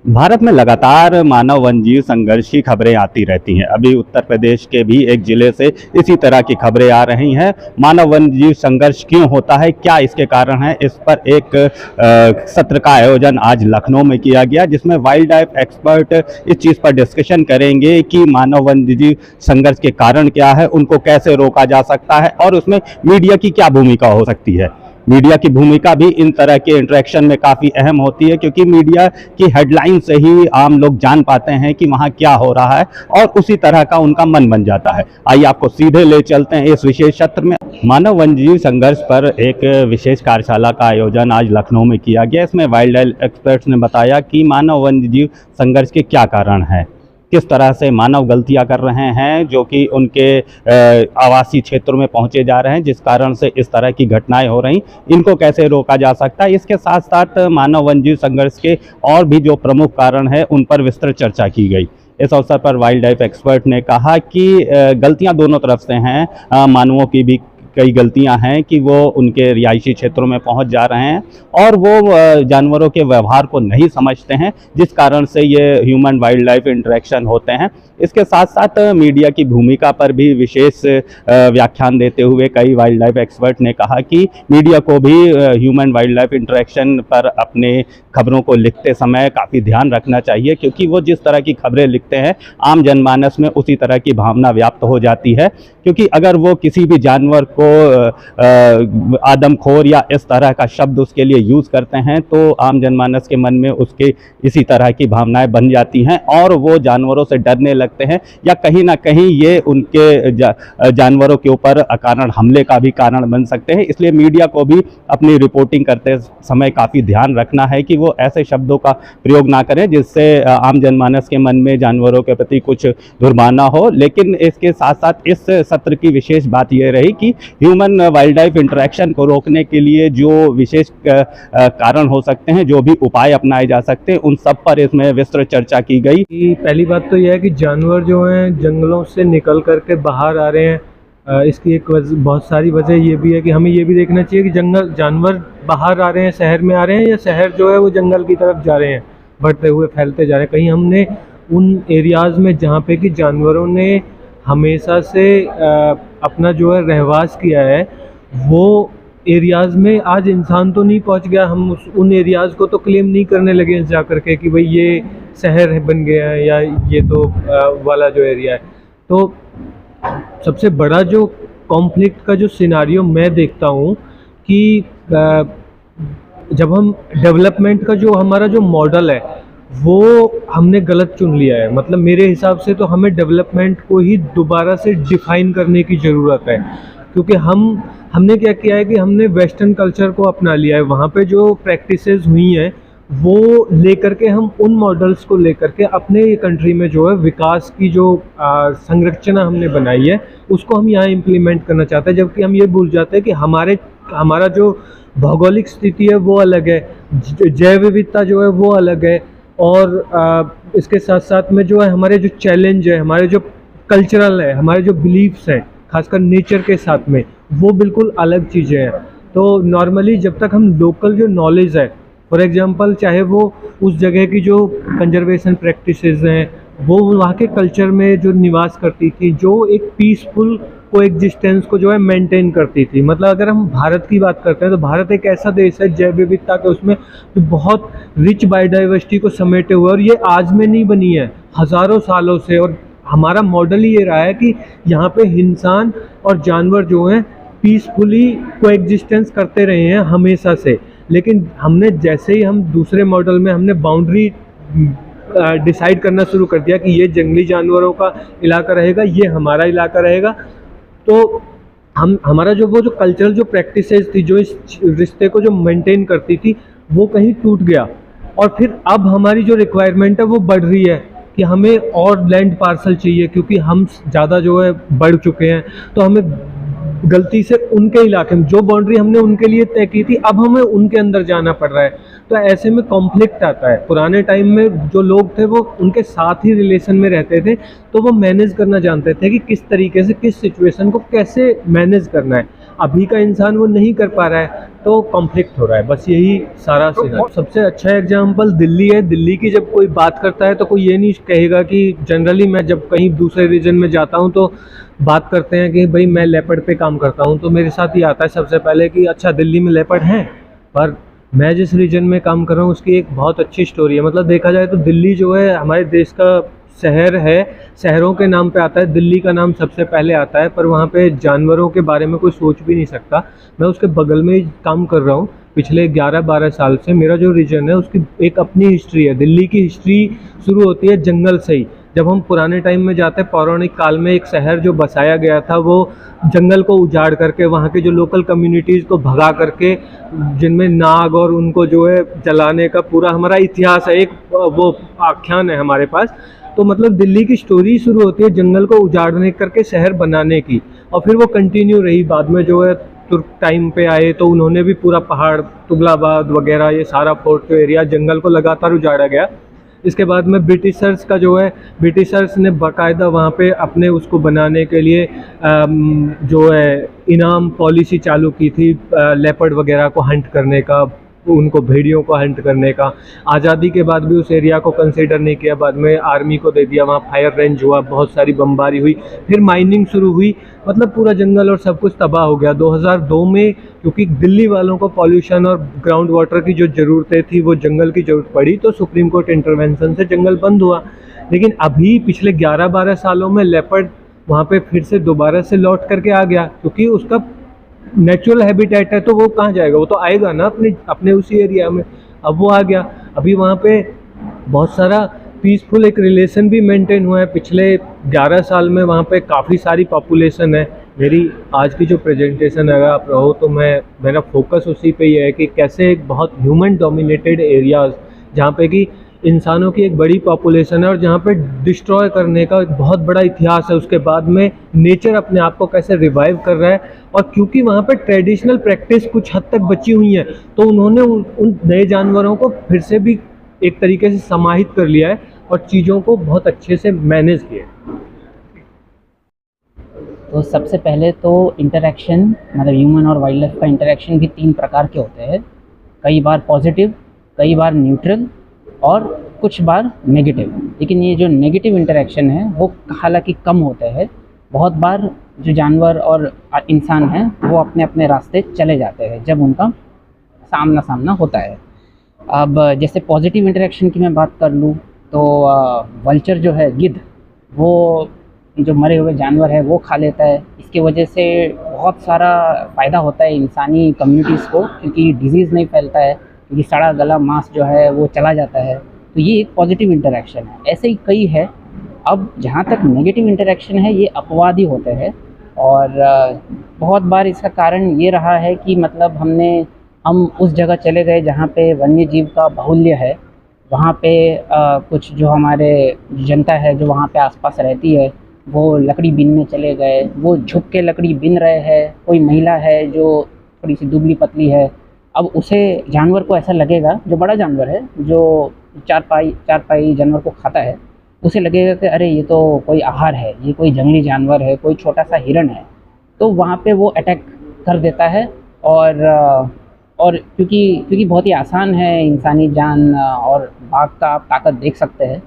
भारत में लगातार मानव वन्यजीव संघर्ष की खबरें आती रहती हैं। अभी उत्तर प्रदेश के भी एक जिले से इसी तरह की खबरें आ रही हैं। मानव वन्यजीव संघर्ष क्यों होता है, क्या इसके कारण है, इस पर एक सत्र का आयोजन आज लखनऊ में किया गया, जिसमें वाइल्ड लाइफ एक्सपर्ट इस चीज़ पर डिस्कशन करेंगे कि मानव वन्यजीव संघर्ष के कारण क्या है, उनको कैसे रोका जा सकता है और उसमें मीडिया की क्या भूमिका हो सकती है। मीडिया की भूमिका भी इन तरह के इंटरेक्शन में काफ़ी अहम होती है, क्योंकि मीडिया की हेडलाइन से ही आम लोग जान पाते हैं कि वहाँ क्या हो रहा है और उसी तरह का उनका मन बन जाता है। आइए आपको सीधे ले चलते हैं इस विशेष सत्र में। मानव वन्यजीव संघर्ष पर एक विशेष कार्यशाला का आयोजन आज लखनऊ में किया गया। इसमें वाइल्ड लाइफ एक्सपर्ट्स ने बताया कि मानव वन्यजीव संघर्ष के क्या कारण हैं, किस तरह से मानव गलतियां कर रहे हैं जो कि उनके आवासीय क्षेत्रों में पहुंचे जा रहे हैं, जिस कारण से इस तरह की घटनाएं हो रही, इनको कैसे रोका जा सकता है। इसके साथ साथ मानव वन्यजीव संघर्ष के और भी जो प्रमुख कारण हैं उन पर विस्तृत चर्चा की गई। इस अवसर पर वाइल्ड लाइफ एक्सपर्ट ने कहा कि गलतियां दोनों तरफ से हैं। मानवों की भी कई गलतियां हैं कि वो उनके रिहायशी क्षेत्रों में पहुंच जा रहे हैं और वो जानवरों के व्यवहार को नहीं समझते हैं, जिस कारण से ये ह्यूमन वाइल्ड लाइफ इंटरेक्शन होते हैं। इसके साथ साथ मीडिया की भूमिका पर भी विशेष व्याख्यान देते हुए कई वाइल्ड लाइफ एक्सपर्ट ने कहा कि मीडिया को भी ह्यूमन वाइल्ड लाइफ इंटरेक्शन पर अपने खबरों को लिखते समय काफ़ी ध्यान रखना चाहिए, क्योंकि वो जिस तरह की खबरें लिखते हैं आम जनमानस में उसी तरह की भावना व्याप्त हो जाती है। क्योंकि अगर वो किसी भी जानवर को आदमखोर या इस तरह का शब्द उसके लिए यूज़ करते हैं तो आम जनमानस के मन में उसके इसी तरह की भावनाएं बन जाती हैं और वो जानवरों से डरने लगते हैं, या कहीं ना कहीं ये उनके जानवरों के ऊपर अकारण हमले का भी कारण बन सकते हैं। इसलिए मीडिया को भी अपनी रिपोर्टिंग करते समय काफ़ी ध्यान रखना है कि वो ऐसे शब्दों का प्रयोग ना करें जिससे आम जनमानस के मन में जानवरों के प्रति कुछ दुर्भावना हो। लेकिन इसके साथ साथ इस सत्र की विशेष बात यह रही कि ह्यूमन वाइल्ड लाइफ इंटरेक्शन को रोकने के लिए जो विशेष कारण हो सकते हैं, जो भी उपाय अपनाए जा सकते हैं, उन सब पर इसमें विस्तृत चर्चा की गई। पहली बात तो यह है कि जानवर जो हैं जंगलों से निकल करके बाहर आ रहे हैं। इसकी एक बहुत सारी वजह ये भी है कि हमें ये भी देखना चाहिए कि जानवर बाहर आ रहे हैं, शहर में आ रहे हैं, या शहर जो है वो जंगल की तरफ जा रहे हैं, बढ़ते हुए फैलते जा रहे हैं। कहीं हमने उन एरियाज़ में जहाँ पे कि जानवरों ने हमेशा से अपना जो है रहवास किया है, वो एरियाज़ में आज इंसान तो नहीं पहुंच गया। हम उन एरियाज़ को तो क्लेम नहीं करने लगे जा करके कि भाई ये शहर बन गया है या ये तो वाला जो एरिया है। तो सबसे बड़ा जो कॉन्फ्लिक्ट का जो सिनारियो मैं देखता हूँ कि जब हम डेवलपमेंट का जो हमारा जो मॉडल है वो हमने गलत चुन लिया है। मतलब मेरे हिसाब से तो हमें डेवलपमेंट को ही दोबारा से डिफ़ाइन करने की ज़रूरत है, क्योंकि हमने क्या किया है कि हमने वेस्टर्न कल्चर को अपना लिया है। वहाँ पे जो प्रैक्टिसेस हुई हैं वो लेकर के हम उन मॉडल्स को लेकर के अपने कंट्री में जो है विकास की जो संरचना हमने बनाई है उसको हम यहाँ इम्प्लीमेंट करना चाहते हैं, जबकि हम ये भूल जाते हैं कि हमारा जो भौगोलिक स्थिति है वो अलग है, जैव विविधता जो है वो अलग है, और इसके साथ साथ में जो है हमारे जो चैलेंज है, हमारे जो कल्चरल है, हमारे जो बिलीफ्स हैं खासकर नेचर के साथ में, वो बिल्कुल अलग चीज़ें हैं। तो नॉर्मली जब तक हम लोकल जो नॉलेज है, फॉर एग्जांपल चाहे वो उस जगह की जो कंजर्वेशन प्रैक्टिसेस हैं, वो वहाँ के कल्चर में जो निवास करती थी, जो एक पीसफुल को एग्जिस्टेंस को जो है मेंटेन करती थी। मतलब अगर हम भारत की बात करते हैं तो भारत एक ऐसा देश है जैव विविधता के उसमें जो बहुत रिच बायोडाइवर्सिटी को समेटे हुए, और ये आज में नहीं बनी है, हज़ारों सालों से। और हमारा मॉडल ही ये रहा है कि यहाँ पे इंसान और जानवर जो हैं पीसफुली को एग्जिस्टेंस करते रहे हैं हमेशा से। लेकिन हमने जैसे ही हम दूसरे मॉडल में हमने बाउंड्री डिसाइड करना शुरू कर दिया कि ये जंगली जानवरों का इलाका रहेगा, ये हमारा इलाका रहेगा, तो हमारा जो वो जो कल्चरल जो प्रैक्टिसेस थी, जो इस रिश्ते को जो मेंटेन करती थी, वो कहीं टूट गया। और फिर अब हमारी जो रिक्वायरमेंट है वो बढ़ रही है कि हमें और लैंड पार्सल चाहिए, क्योंकि हम ज़्यादा जो है बढ़ चुके हैं। तो हमें गलती से उनके इलाके में जो बाउंड्री हमने उनके लिए तय की थी, अब हमें उनके अंदर जाना पड़ रहा है। तो ऐसे में कॉन्फ्लिक्ट आता है। पुराने टाइम में जो लोग थे वो उनके साथ ही रिलेशन में रहते थे, तो वो मैनेज करना जानते थे कि किस तरीके से किस सिचुएशन को कैसे मैनेज करना है। अभी का इंसान वो नहीं कर पा रहा है, तो कॉन्फ्लिक्ट हो रहा है, बस यही सारा सीन। सबसे अच्छा एग्जांपल दिल्ली है। दिल्ली की जब कोई बात करता है तो कोई ये नहीं कहेगा कि, जनरली मैं जब कहीं दूसरे रीजन में जाता हूँ तो बात करते हैं कि भाई मैं लेपर्ड पे काम करता हूँ, तो मेरे साथ ये आता है सबसे पहले कि अच्छा दिल्ली में लेपर्ड हैं, पर मैं जिस रीजन में काम कर रहा हूँ उसकी एक बहुत अच्छी स्टोरी है। मतलब देखा जाए तो दिल्ली जो है हमारे देश का शहर है, शहरों के नाम पे आता है, दिल्ली का नाम सबसे पहले आता है, पर वहाँ पे जानवरों के बारे में कोई सोच भी नहीं सकता। मैं उसके बगल में ही काम कर रहा हूँ पिछले 11-12 साल से। मेरा जो रीजन है उसकी एक अपनी हिस्ट्री है। दिल्ली की हिस्ट्री शुरू होती है जंगल से ही। जब हम पुराने टाइम में जाते हैं, पौराणिक काल में एक शहर जो बसाया गया था वो जंगल को उजाड़ करके, वहाँ के जो लोकल कम्युनिटीज़ को भगा करके, जिनमें नाग और उनको जो है जलाने का पूरा हमारा इतिहास है, एक वो आख्यान है हमारे पास। तो मतलब दिल्ली की स्टोरी शुरू होती है जंगल को उजाड़ने करके शहर बनाने की, और फिर वो कंटिन्यू रही। बाद में जो है तुर्क टाइम पे आए तो उन्होंने भी पूरा पहाड़, तुगलाबाद वगैरह, ये सारा फोर्ट एरिया, जंगल को लगातार उजाड़ा गया। इसके बाद में ब्रिटिशर्स का जो है, ब्रिटिशर्स ने बाकायदा वहाँ पे अपने उसको बनाने के लिए जो है इनाम पॉलिसी चालू की थी, लेपर्ड वगैरह को हंट करने का, उनको भेड़ियों को हंट करने का। आज़ादी के बाद भी उस एरिया को कंसीडर नहीं किया, बाद में आर्मी को दे दिया, वहाँ फायर रेंज हुआ, बहुत सारी बमबारी हुई, फिर माइनिंग शुरू हुई, मतलब पूरा जंगल और सब कुछ तबाह हो गया। 2002 में क्योंकि दिल्ली वालों को पॉल्यूशन और ग्राउंड वाटर की जो ज़रूरतें थी वो जंगल की ज़रूरत पड़ी, तो सुप्रीम कोर्ट इंटरवेंशन से जंगल बंद हुआ। लेकिन अभी पिछले 11-12 सालों में लेपर्ड वहाँ पे फिर से दोबारा से लौट करके आ गया, क्योंकि उसका नेचुरल हैबिटेट है, तो वो कहाँ जाएगा, वो तो आएगा ना अपने अपने उसी एरिया में। अब वो आ गया, अभी वहाँ पे बहुत सारा पीसफुल एक रिलेशन भी मेंटेन हुआ है पिछले 11 साल में। वहाँ पे काफ़ी सारी पॉपुलेशन है। मेरी आज की जो प्रेजेंटेशन अगर आप रहो तो मेरा फोकस उसी पे ही है कि कैसे एक बहुत ह्यूमन डोमिनेटेड एरियाज़, जहाँ पे कि इंसानों की एक बड़ी पॉपुलेशन है और जहाँ पे डिस्ट्रॉय करने का एक बहुत बड़ा इतिहास है, उसके बाद में नेचर अपने आप को कैसे रिवाइव कर रहा है। और क्योंकि वहाँ पे ट्रेडिशनल प्रैक्टिस कुछ हद तक बची हुई है, तो उन्होंने उन नए जानवरों को फिर से भी एक तरीके से समाहित कर लिया है और चीज़ों को बहुत अच्छे से मैनेज किया है। तो सबसे पहले तो इंटरेक्शन, मतलब ह्यूमन और वाइल्ड लाइफ का इंटरेक्शन भी 3 प्रकार के होते हैं। कई बार पॉजिटिव, कई बार न्यूट्रल और कुछ बार नेगेटिव। लेकिन ये जो नेगेटिव इंटरेक्शन है वो हालांकि कम होते हैं। बहुत बार जो जानवर और इंसान हैं वो अपने अपने रास्ते चले जाते हैं जब उनका सामना सामना होता है। अब जैसे पॉजिटिव इंटरेक्शन की मैं बात कर लूँ तो वल्चर जो है, गिद्ध, वो जो मरे हुए जानवर है वो खा लेता है। इसके वजह से बहुत सारा फ़ायदा होता है इंसानी कम्युनिटीज़ को, क्योंकि डिजीज़ नहीं फैलता है, क्योंकि सड़ा गला मांस जो है वो चला जाता है। तो ये एक पॉजिटिव इंटरेक्शन है। ऐसे ही कई है। अब जहाँ तक नेगेटिव इंटरेक्शन है ये अपवादी होते हैं, और बहुत बार इसका कारण ये रहा है कि मतलब हम उस जगह चले गए जहाँ पे वन्य जीव का बाहुल्य है। वहाँ पे कुछ जो हमारे जनता है जो वहाँ पे आसपास रहती है वो लकड़ी बीनने चले गए, वो झुक के लकड़ी बीन रहे हैं। कोई महिला है जो थोड़ी सी दुबली पतली है, अब उसे जानवर को ऐसा लगेगा, जो बड़ा जानवर है जो चार पाई जानवर को खाता है, उसे लगेगा कि अरे ये तो कोई आहार है, ये कोई जंगली जानवर है, कोई छोटा सा हिरण है। तो वहाँ पे वो अटैक कर देता है। और क्योंकि बहुत ही आसान है इंसानी जान, और बाघ का आप ताकत देख सकते हैं,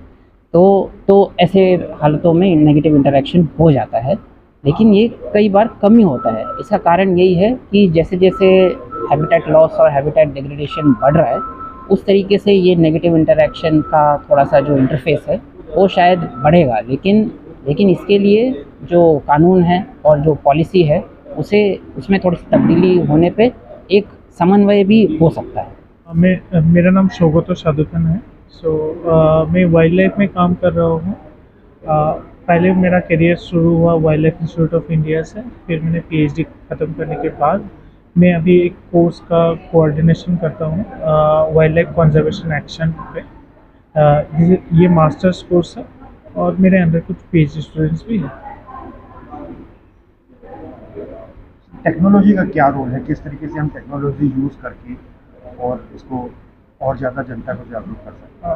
तो ऐसे हालतों में नेगेटिव इंटरेक्शन हो जाता है। लेकिन ये कई बार कम ही होता है। इसका कारण यही है कि जैसे जैसे हैबिटेट लॉस और हैबिटेट डिग्रेडेशन बढ़ रहा है, उस तरीके से ये नेगेटिव इंटरेक्शन का थोड़ा सा जो इंटरफेस है वो शायद बढ़ेगा। लेकिन इसके लिए जो कानून है और जो पॉलिसी है उसमें थोड़ी सी तब्दीली होने पे एक समन्वय भी हो सकता है। मेरा नाम शौगतो साधुकन है। मैं वाइल्ड लाइफ में काम कर रहा हूँ। पहले मेरा करियर शुरू हुआ wild life institute of India से, फिर मैंने पीएचडी ख़त्म करने के बाद मैं अभी एक कोर्स का कोऑर्डिनेशन करता हूँ वाइल्ड लाइफ कंजर्वेशन एक्शन पे। ये मास्टर्स कोर्स है और मेरे अंदर कुछ पीएचडी स्टूडेंट्स भी हैं। टेक्नोलॉजी का क्या रोल है, किस तरीके से हम टेक्नोलॉजी यूज़ करके और इसको और ज़्यादा जनता को जागरूक कर सकते हैं?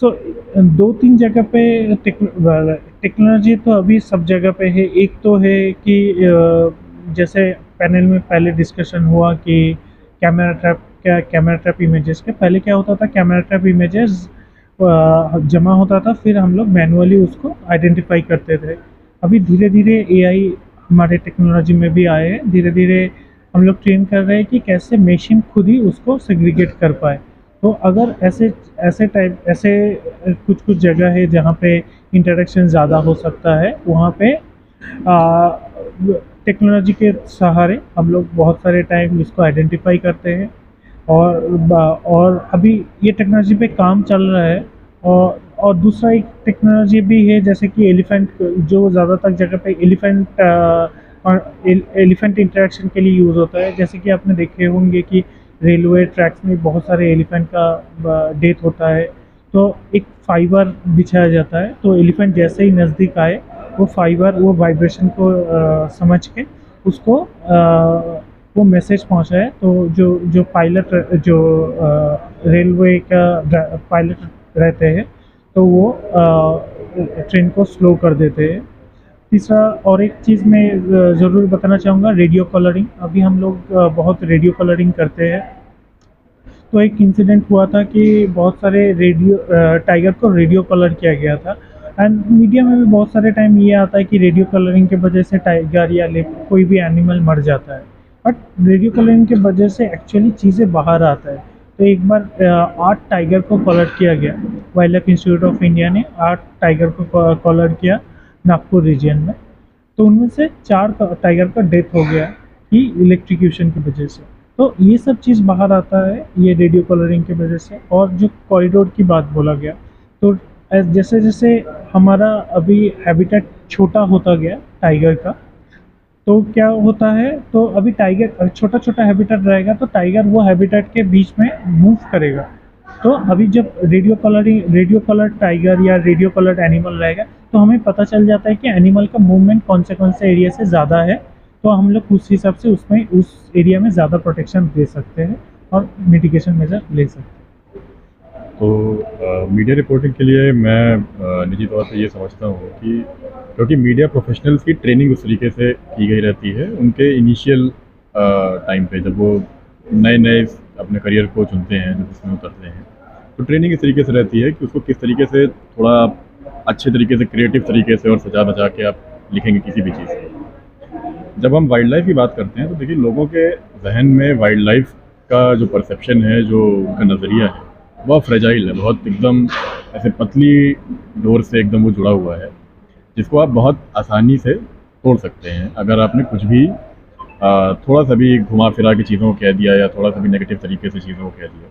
तो दो तीन जगह पे टेक्नोलॉजी तो अभी सब जगह पे है। एक तो है कि जैसे पैनल में पहले डिस्कशन हुआ कि कैमरा ट्रैप इमेजेस के पहले क्या होता था, कैमरा ट्रैप इमेजेस जमा होता था, फिर हम लोग मैनुअली उसको आइडेंटिफाई करते थे। अभी धीरे धीरे एआई हमारे टेक्नोलॉजी में भी आए हैं। धीरे धीरे हम लोग ट्रेन कर रहे हैं कि कैसे मशीन खुद ही उसको सेग्रीगेट कर पाए। तो अगर ऐसे कुछ जगह है जहाँ पे इंटरेक्शन ज़्यादा हो सकता है, वहाँ पे टेक्नोलॉजी के सहारे हम लोग बहुत सारे टाइम इसको आइडेंटिफाई करते हैं। और अभी ये टेक्नोलॉजी पे काम चल रहा है। और दूसरा एक टेक्नोलॉजी भी है, जैसे कि एलिफेंट, जो ज़्यादातर जगह पे एलिफेंट इंटरेक्शन के लिए यूज़ होता है। जैसे कि आपने देखे होंगे कि रेलवे ट्रैक्स में बहुत सारे एलिफेंट का डेथ होता है, तो एक फाइबर बिछाया जाता है, तो एलिफेंट जैसे ही नज़दीक आए वो फाइबर वो वाइब्रेशन को समझ के उसको वो मैसेज पहुंचाए। तो जो पायलट जो रेलवे का पायलट रहते हैं, तो वो ट्रेन को स्लो कर देते हैं। तीसरा और एक चीज़ मैं ज़रूर बताना चाहूँगा, रेडियो कलरिंग। अभी हम लोग बहुत रेडियो कलरिंग करते हैं। तो एक इंसिडेंट हुआ था कि बहुत सारे टाइगर को रेडियो कलर किया गया था। एंड मीडिया में भी बहुत सारे टाइम ये आता है कि रेडियो कलरिंग की वजह से टाइगर या कोई भी एनिमल मर जाता है, बट रेडियो कलरिंग की वजह से एक्चुअली चीज़ें बाहर आता है। तो एक बार 8 टाइगर को कलर किया गया। Wild life institute of India ने 8 टाइगर को कलर किया नागपुर रीजन में। तो उनमें से 4 टाइगर का डेथ हो गया कि इलेक्ट्रिक्यूशन की वजह से। तो ये सब चीज़ बाहर आता है ये रेडियो कलरिंग की वजह से। और जो कॉरिडोर की बात बोला गया, तो जैसे जैसे हमारा अभी हैबिटेट छोटा होता गया टाइगर का, तो क्या होता है, तो अभी टाइगर छोटा छोटा हैबिटेट रहेगा, तो टाइगर वो हैबिटेट के बीच में मूव करेगा। तो अभी जब रेडियो कलर्ड टाइगर या रेडियो कलर्ड एनिमल रहेगा, तो हमें पता चल जाता है कि एनिमल का मूवमेंट कौन से एरिया से ज़्यादा है, तो हम लोग उस हिसाब से उस एरिया में ज़्यादा प्रोटेक्शन दे सकते हैं और मिटिगेशन मेजर ले सकते हैं। तो मीडिया रिपोर्टिंग के लिए मैं निजी तौर पे ये समझता हूँ कि क्योंकि मीडिया प्रोफेशनल्स की ट्रेनिंग उस तरीके से की गई रहती है उनके इनिशियल टाइम पे, जब वो नए अपने करियर को चुनते हैं, जब इसमें उतरते हैं, तो ट्रेनिंग इस तरीके से रहती है कि उसको किस तरीके से थोड़ा अच्छे तरीके से, क्रिएटिव तरीके से और सजा बजा के आप लिखेंगे किसी भी चीज़ को। जब हम वाइल्ड लाइफ की बात करते हैं, तो देखिए लोगों के जहन में वाइल्ड लाइफ का जो परसेप्शन है, जो उनका नज़रिया है, वह फ्रेजाइल है, बहुत एकदम ऐसे पतली डोर से एकदम वो जुड़ा हुआ है, जिसको आप बहुत आसानी से तोड़ सकते हैं अगर आपने कुछ भी थोड़ा सा भी घुमा फिरा के चीज़ों को कह दिया या थोड़ा सा भी नेगेटिव तरीके से चीज़ों को कह दिया।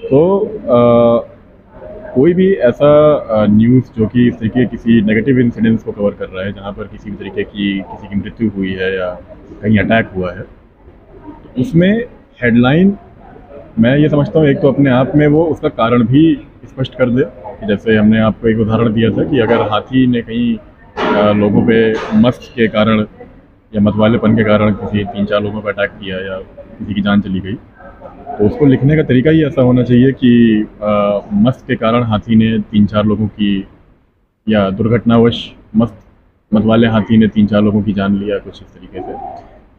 तो कोई भी ऐसा न्यूज़ जो कि इस तरीके किसी नेगेटिव इंसिडेंट्स को कवर कर रहा है, जहाँ पर किसी भी तरीके की किसी की मृत्यु हुई है या कहीं अटैक हुआ है, तो उसमें हेडलाइन मैं ये समझता हूँ एक तो अपने आप में वो उसका कारण भी स्पष्ट कर दे। कि जैसे हमने आपको एक उदाहरण दिया था कि अगर हाथी ने कहीं लोगों पे मस्त के कारण या मतवालेपन के कारण किसी 3-4 लोगों पर अटैक किया या किसी की जान चली गई, तो उसको लिखने का तरीका ही ऐसा होना चाहिए कि मस्त के कारण हाथी ने 3-4 लोगों की, या दुर्घटनावश मतवाले हाथी ने 3-4 लोगों की जान लिया, कुछ इस तरीके से।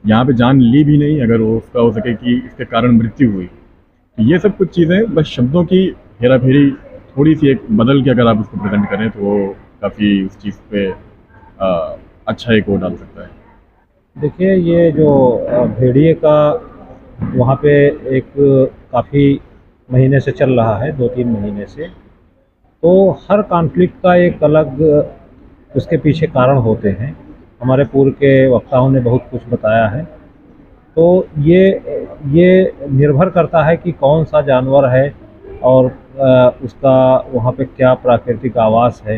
यहाँ पे जान ली भी नहीं, अगर वो उसका हो सके कि इसके कारण मृत्यु हुई, तो ये सब कुछ चीज़ें बस शब्दों की हेरा फेरी थोड़ी सी एक बदल के अगर आप उसको प्रेजेंट करें, तो वो काफ़ी उस चीज़ पे अच्छा एक वो डाल सकता है। देखिए, ये जो भेड़िए का वहाँ पे एक काफ़ी महीने से चल रहा है, 2-3 महीने से, तो हर कॉन्फ्लिक्ट का एक अलग उसके पीछे कारण होते हैं। हमारे पूर्व के वक्ताओं ने बहुत कुछ बताया है। तो ये निर्भर करता है कि कौन सा जानवर है और उसका वहाँ पे क्या प्राकृतिक आवास है।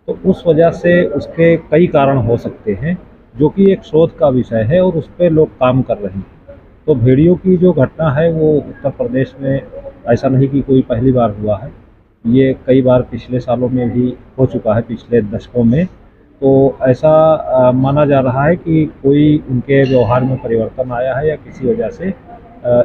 तो उस वजह से उसके कई कारण हो सकते हैं, जो कि एक शोध का विषय है और उस पर लोग काम कर रहे हैं। तो भेड़ियों की जो घटना है वो उत्तर प्रदेश में ऐसा नहीं कि कोई पहली बार हुआ है, ये कई बार पिछले सालों में भी हो चुका है, पिछले दशकों में। तो ऐसा माना जा रहा है कि कोई उनके व्यवहार में परिवर्तन आया है या किसी वजह से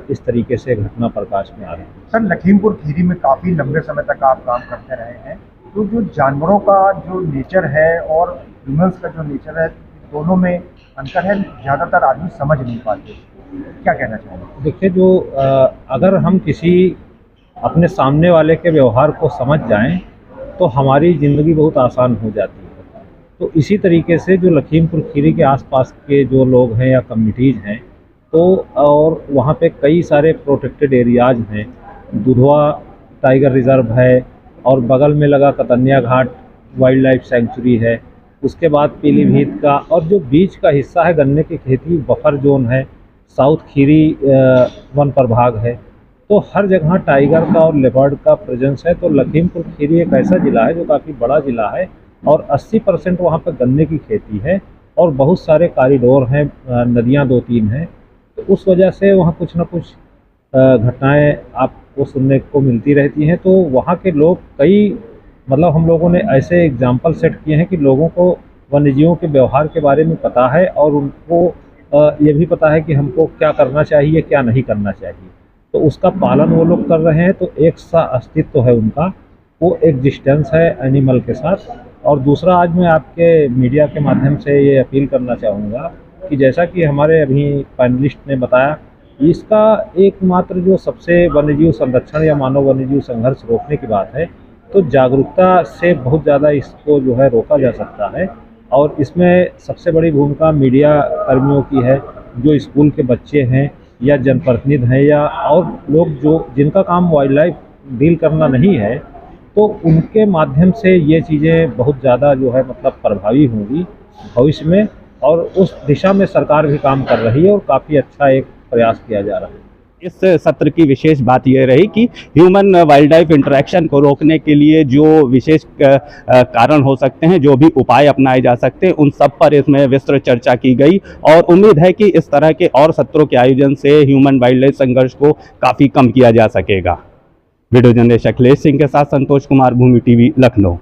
इस तरीके से घटना प्रकाश में आ रही है। सर, लखीमपुर खीरी में काफ़ी लंबे समय तक आप काम करते रहे हैं, तो जो जानवरों का जो नेचर है और ह्यूमंस का जो नेचर है, दोनों में अंतर है, ज़्यादातर आदमी समझ नहीं पाते। क्या कहना चाहेंगे? देखिए, जो अगर हम किसी अपने सामने वाले के व्यवहार को समझ जाएं तो हमारी ज़िंदगी बहुत आसान हो जाती है। तो इसी तरीके से जो लखीमपुर खीरी के आसपास के जो लोग हैं या कम्युनिटीज़ हैं, तो और वहाँ पे कई सारे प्रोटेक्टेड एरियाज़ हैं। दुधवा टाइगर रिज़र्व है और बगल में लगा कतन्या घाट वाइल्ड लाइफ सेंचुरी है। उसके बाद पीलीभीत का और जो बीच का हिस्सा है गन्ने की खेती बफर जोन है, साउथ खीरी वन प्रभाग है। तो हर जगह टाइगर का और लेपर्ड का प्रेजेंस है। तो लखीमपुर खीरी एक ऐसा ज़िला है जो काफ़ी बड़ा ज़िला है और 80% वहाँ पर गन्ने की खेती है और बहुत सारे कॉरिडोर हैं, नदियाँ 2-3 हैं। तो उस वजह से वहाँ कुछ ना कुछ घटनाएं आपको सुनने को मिलती रहती हैं। तो वहाँ के लोग मतलब हम लोगों ने ऐसे एग्जाम्पल सेट किए हैं कि लोगों को वन्यजीवों के व्यवहार के बारे में पता है और उनको ये भी पता है कि हमको क्या करना चाहिए, क्या नहीं करना चाहिए। तो उसका पालन वो लोग कर रहे हैं। तो एक सा अस्तित्व है उनका, वो एग्जिस्टेंस है एनिमल के साथ। और दूसरा, आज मैं आपके मीडिया के माध्यम से ये अपील करना चाहूँगा कि जैसा कि हमारे अभी पैनलिस्ट ने बताया, इसका एकमात्र जो सबसे वन्यजीव संरक्षण या मानव वन्यजीव संघर्ष रोकने की बात है, तो जागरूकता से बहुत ज़्यादा इसको जो है रोका जा सकता है। और इसमें सबसे बड़ी भूमिका मीडिया कर्मियों की है, जो स्कूल के बच्चे हैं या जनप्रतिनिधि हैं या और लोग जो जिनका काम वाइल्ड लाइफ डील करना नहीं है, तो उनके माध्यम से ये चीज़ें बहुत ज़्यादा जो है मतलब प्रभावी होंगी भविष्य में। और उस दिशा में सरकार भी काम कर रही है और काफ़ी अच्छा एक प्रयास किया जा रहा है। इस सत्र की विशेष बात यह रही कि ह्यूमन वाइल्ड लाइफ इंटरेक्शन को रोकने के लिए जो विशेष कारण हो सकते हैं, जो भी उपाय अपनाए जा सकते हैं, उन सब पर इसमें विस्तृत चर्चा की गई। और उम्मीद है कि इस तरह के और सत्रों के आयोजन से ह्यूमन वाइल्ड लाइफ संघर्ष को काफ़ी कम किया जा सकेगा। वीडियो जर्नलिस्ट अखिलेश सिंह के साथ संतोष कुमार, भूमि टीवी, लखनऊ।